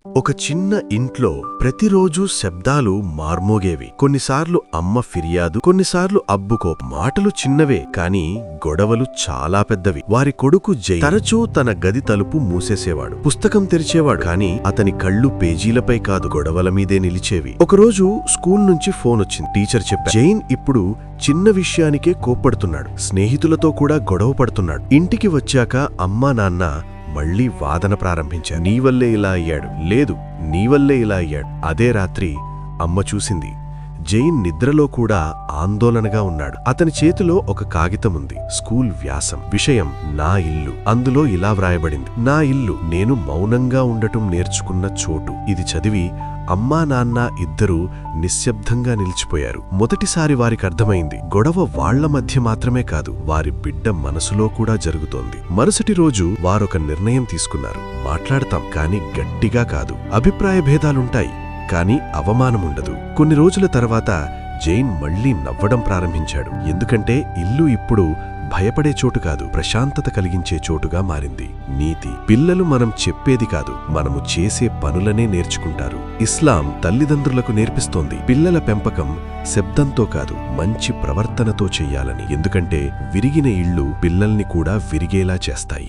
ఒక చిన్న ఇంట్లో ప్రతిరోజూ శబ్దాలు మార్మోగేవి. కొన్నిసార్లు అమ్మ ఫిర్యాదు, కొన్నిసార్లు అబ్బు కోపం. మాటలు చిన్నవే కాని గొడవలు చాలా పెద్దవి. వారి కొడుకు జై తరచూ తన గది తలుపు మూసేసేవాడు. పుస్తకం తెరిచేవాడు కాని అతని కళ్ళు పేజీలపై కాదు, గొడవల మీదే నిలిచేవి. ఒకరోజు స్కూల్ నుంచి ఫోన్ వచ్చింది. టీచర్ చెప్పారు, జైన్ ఇప్పుడు చిన్న విషయానికే కోప్పడుతున్నాడు, స్నేహితులతో కూడా గొడవ పడుతున్నాడు. ఇంటికి వచ్చాక అమ్మా నాన్న మళ్లీ వాదన ప్రారంభించారు. నీవల్లే ఇలా అయ్యాడు, లేదు నీవల్లే ఇలా అయ్యాడు. అదే రాత్రి అమ్మ చూసింది, జైన్ నిద్రలో కూడా ఆందోళనగా ఉన్నాడు. అతని చేతిలో ఒక కాగితముంది, స్కూల్ వ్యాసం. విషయం నా ఇల్లు. అందులో ఇలా వ్రాయబడింది, నా ఇల్లు, నేను మౌనంగా ఉండటం నేర్చుకున్న చోటు. ఇది చదివి అమ్మా నాన్న ఇద్దరూ నిశ్శబ్దంగా నిలిచిపోయారు. మొదటిసారి వారికర్థమైంది, గొడవ వాళ్ల మధ్య మాత్రమే కాదు, వారి బిడ్డ మనసులో కూడా జరుగుతోంది. మరుసటి రోజు వారొక నిర్ణయం తీసుకున్నారు. మాట్లాడతాం కాని గట్టిగా కాదు. అభిప్రాయ భేదాలుంటాయి కాని అవమానముండదు. కొన్ని రోజుల తర్వాత జైన్ మళ్లీ నవ్వడం ప్రారంభించాడు. ఎందుకంటే ఇల్లు ఇప్పుడు భయపడే చోటు కాదు, ప్రశాంతత కలిగించే చోటుగా మారింది. నీతి: పిల్లలు మనం చెప్పేది కాదు, మనము చేసే పనులనే నేర్చుకుంటారు. ఇస్లాం తల్లిదండ్రులకు నేర్పిస్తోంది, పిల్లల పెంపకం శబ్దంతో కాదు, మంచి ప్రవర్తనతో చెయ్యాలని. ఎందుకంటే విరిగిన ఇళ్ళు పిల్లల్ని కూడా విరిగేలా చేస్తాయి.